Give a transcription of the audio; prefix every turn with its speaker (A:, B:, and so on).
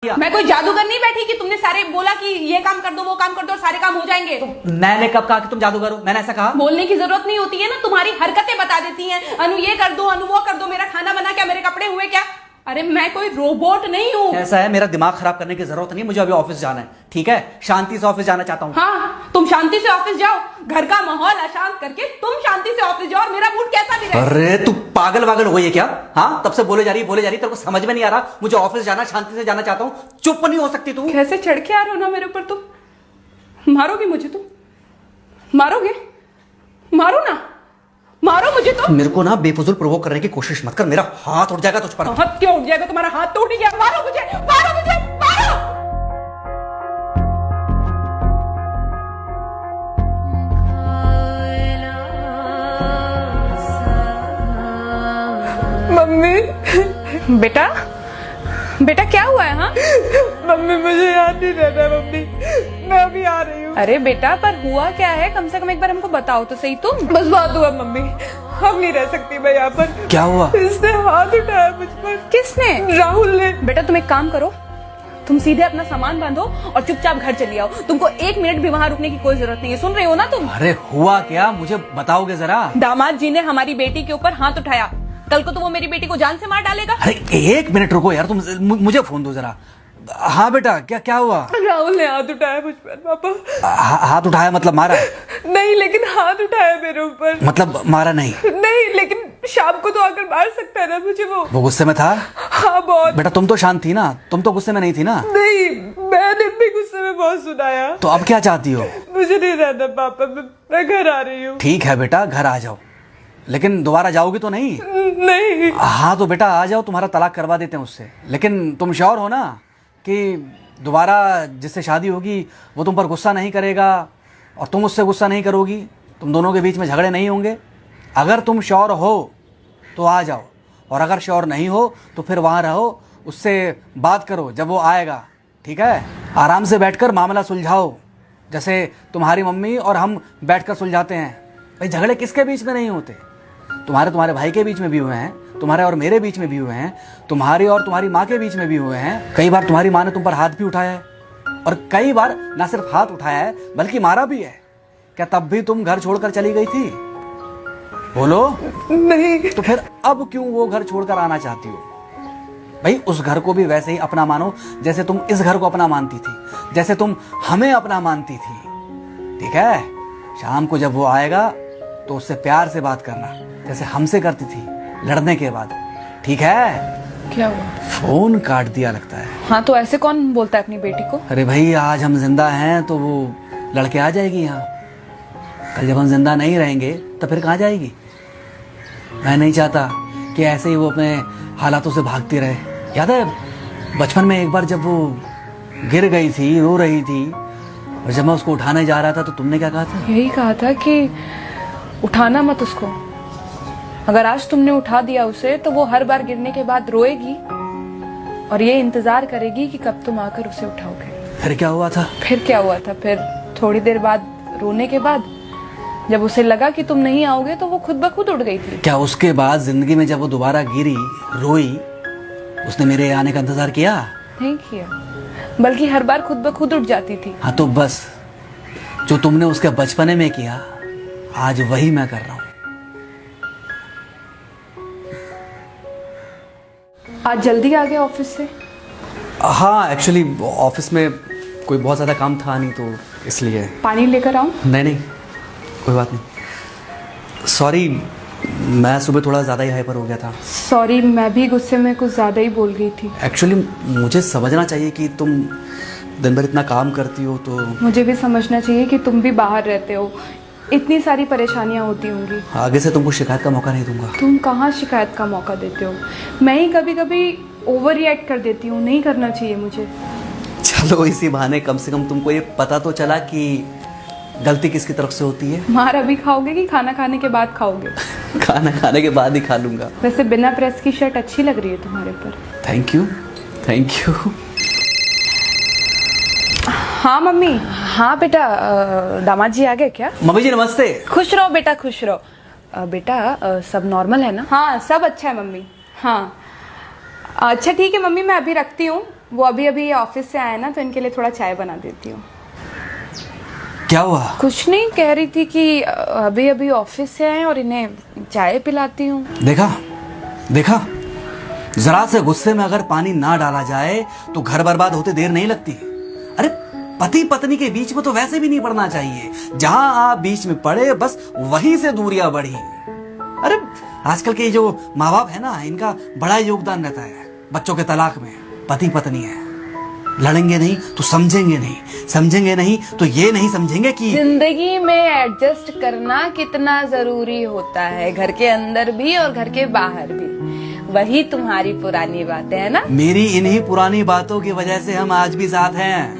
A: मैं कोई जादूगर नहीं बैठी कि तुमने सारे बोला कि ये काम कर दो वो काम कर दो और सारे काम हो जाएंगे।
B: मैंने कब कहा कि तुम जादूगर हो? मैंने ऐसा कहा?
A: बोलने की जरूरत नहीं होती है ना, तुम्हारी हरकतें बता देती हैं। अनु ये कर दो, अनु वो कर दो, मेरा खाना बना क्या, मेरे कपड़े हुए क्या। अरे मैं कोई रोबोट नहीं हूँ।
B: ऐसा है, मेरा दिमाग खराब करने की जरूरत नहीं, मुझे अभी ऑफिस जाना है। ठीक है, शांति से ऑफिस जाना चाहता हूँ।
A: हाँ तुम शांति से ऑफिस जाओ, घर का माहौल अशांत करके तुम शांति से ऑफिस जाओ और मेरा मूड कैसा भी रहे।
B: अरे तू पागल वागल हो गई है क्या? हाँ, तब से बोले जा रही तेरे को समझ में नहीं आ रहा। मुझे ऑफिस जाना, शांति से जाना चाहता हूँ। चुप नहीं हो सकती तू?
A: कैसे चढ़ के आ रहे हो ना मेरे ऊपर तुम। मारोगे मुझे तुम? मारोगे? मारो ना, मारो मुझे तो।
B: मेरे को ना बेफजूल प्रोवोक करने की कोशिश मत कर, मेरा हाथ उठ जाएगा तुझ पर।
A: हाथ क्यों उठ जाएगा? तुम्हारा हाथ तो उठ गया। मारो मुझे, मारो मुझे, मारो।
C: मम्मी
A: बेटा, बेटा क्या हुआ है? हाँ
C: मम्मी मुझे याद नहीं रहना मम्मी, मैं अभी आ रही हूँ।
A: अरे बेटा पर हुआ क्या है, कम से कम एक बार हमको बताओ तो सही तुम।
C: बस बात हुआ मम्मी, हम नहीं रह सकती मैं यहाँ पर।
B: क्या हुआ?
C: इसने हाथ उठाया मुझ पर।
A: किसने?
C: राहुल ने।
A: बेटा तुम एक काम करो, तुम सीधे अपना सामान बांधो और चुपचाप घर चली आओ। तुमको एक मिनट भी वहाँ रुकने की कोई जरूरत नहीं है, सुन रहे हो ना तुम?
B: अरे हुआ क्या, मुझे बताओगे जरा?
A: दामाद जी ने हमारी बेटी के ऊपर हाथ उठाया, कल को तो वो मेरी बेटी को जान से मार डालेगा।
B: अरे एक मिनट रुको यार, तुम मुझे फोन दो जरा। हाँ बेटा, क्या हुआ?
C: राहुल ने हाथ उठाया मुझ पर पापा।
B: हाथ उठाया मतलब मारा?
C: नहीं लेकिन हाथ उठाया मेरे ऊपर।
B: मतलब मारा नहीं?
C: नहीं लेकिन शाम को तो आकर मार सकता है ना मुझे वो
B: गुस्से में था?
C: हाँ बहुत।
B: बेटा तुम तो शांत थी ना, तुम तो गुस्से में नहीं थी ना?
C: नहीं मैंने भी गुस्से में बहुत सुनाया।
B: तो अब क्या चाहती हो?
C: मुझे नहीं रहना पापा, मैं घर आ रही हूँ।
B: ठीक है बेटा, घर आ जाओ, लेकिन दोबारा जाओगी तो नहीं?
C: नहीं।
B: हाँ तो बेटा आ जाओ, तुम्हारा तलाक करवा देते हैं उससे। लेकिन तुम श्योर हो ना कि दोबारा जिससे शादी होगी वो तुम पर गुस्सा नहीं करेगा और तुम उससे गुस्सा नहीं करोगी, तुम दोनों के बीच में झगड़े नहीं होंगे? अगर तुम श्योर हो तो आ जाओ, और अगर श्योर नहीं हो तो फिर वहाँ रहो, उससे बात करो जब वो आएगा। ठीक है, आराम से बैठकर मामला सुलझाओ, जैसे तुम्हारी मम्मी और हम बैठकर सुलझाते हैं। भाई झगड़े किसके बीच में नहीं होते? तुम्हारे भाई के बीच में भी हुए हैं, तुम्हारे और मेरे बीच में भी हुए हैं, तुम्हारी और तुम्हारी माँ के बीच में भी हुए हैं। कई बार तुम्हारी माँ ने तुम पर हाथ भी उठाया है, और कई बार ना सिर्फ हाथ उठाया है बल्कि मारा भी है। क्या तब भी तुम घर छोड़कर चली गई थी? बोलो।
C: नहीं।
B: तो फिर अब क्यों वो घर छोड़कर आना चाहती हो? भाई उस घर को भी वैसे ही अपना मानो जैसे तुम इस घर को अपना मानती थी, जैसे तुम हमें अपना मानती थी। ठीक है, शाम को जब वो आएगा तो उससे प्यार से बात करना, जैसे हमसे करती थी लड़ने के बाद। ठीक है?
A: क्या हुआ?
B: फोन काट दिया लगता है।
A: हाँ तो ऐसे कौन बोलता है अपनी बेटी को?
B: अरे भाई आज हम जिंदा हैं तो वो लड़के आ जाएगी यहाँ, कल जब हम जिंदा नहीं रहेंगे तो फिर कहाँ जाएगी? मैं नहीं चाहता कि ऐसे ही वो अपने हालातों से भागती रहे। याद है बचपन में एक बार जब वो गिर गई थी, रो रही थी, और जब मैं उसको उठाने जा रहा था तो तुमने क्या कहा था?
A: यही कहा था कि उठाना मत उसको, अगर आज तुमने उठा दिया उसे तो वो हर बार गिरने के बाद रोएगी और ये इंतजार करेगी कि कब तुम आकर उसे उठाओगे।
B: फिर क्या हुआ था?
A: फिर क्या हुआ था? फिर थोड़ी देर बाद रोने के बाद जब उसे लगा कि तुम नहीं आओगे तो वो खुद ब खुद उठ गई थी।
B: क्या उसके बाद जिंदगी में जब वो दोबारा गिरी, रोई, उसने मेरे आने का इंतजार किया?
A: नहीं किया, बल्कि हर बार खुद ब खुद उठ जाती थी।
B: हाँ तो बस जो तुमने उसके बचपने में किया आज वही मैं कर रहा हूँ।
A: आज जल्दी आ गए ऑफिस से?
B: हाँ एक्चुअली ऑफिस में कोई बहुत ज़्यादा काम था नहीं तो इसलिए।
A: पानी लेकर आऊं?
B: नहीं कोई बात नहीं, सॉरी, मैं सुबह थोड़ा ज़्यादा ही हाइपर हो गया था।
A: सॉरी, मैं भी गुस्से में कुछ ज़्यादा ही बोल गई थी।
B: एक्चुअली मुझे समझना चाहिए कि तुम दिन भर इतना काम करती हो तो।
A: मुझे भी समझना चाहिए कि तुम भी बाहर रहते हो, इतनी सारी परेशानियां होती होंगी।
B: आगे से तुमको शिकायत का मौका नहीं दूंगा।
A: तुम कहाँ शिकायत का मौका देते हो? मैं ही कभी कभी ओवर रिएक्ट कर देती हूँ, नहीं करना चाहिए मुझे।
B: चलो इसी बहाने कम से कम तुमको ये पता तो चला कि गलती किसकी तरफ से होती है।
A: मार अभी खाओगे कि खाना खाने के बाद खाओगे?
B: खाना खाने के बाद ही खा लूंगा।
A: वैसे बिना प्रेस की शर्ट अच्छी लग रही है तुम्हारे पर।
B: Thank you.
A: हाँ मम्मी। हाँ बेटा, दामाद जी आ गए क्या?
B: मम्मी जी नमस्ते।
A: खुश रहो बेटा, खुश रहो। बेटा सब नॉर्मल है ना? हाँ सब अच्छा है मम्मी। हाँ अच्छा ठीक है मम्मी, मैं अभी रखती हूँ, वो अभी अभी ऑफिस से आए ना, तो इनके लिए थोड़ा चाय बना देती हूँ।
B: क्या हुआ?
A: कुछ नहीं, कह रही थी कि अभी अभी ऑफिस से आए और इन्हें चाय पिलाती हूँ।
B: देखा देखा, जरा से गुस्से में अगर पानी ना डाला जाए तो घर बर्बाद होते देर नहीं लगती। अरे पति पत्नी के बीच में तो वैसे भी नहीं पड़ना चाहिए। जहां आप बीच में पड़े बस वहीं से दूरियां बढ़ी। अरे आजकल के जो माँ बाप है ना, इनका बड़ा योगदान रहता है बच्चों के तलाक में। पति पत्नी है, लड़ेंगे नहीं तो समझेंगे नहीं, समझेंगे नहीं तो ये नहीं समझेंगे कि
A: जिंदगी में एडजस्ट करना कितना जरूरी होता है, घर के अंदर भी और घर के बाहर भी। वही तुम्हारी पुरानी बातें है ना।
B: मेरी इन्हीं पुरानी बातों की वजह से हम आज भी साथ हैं।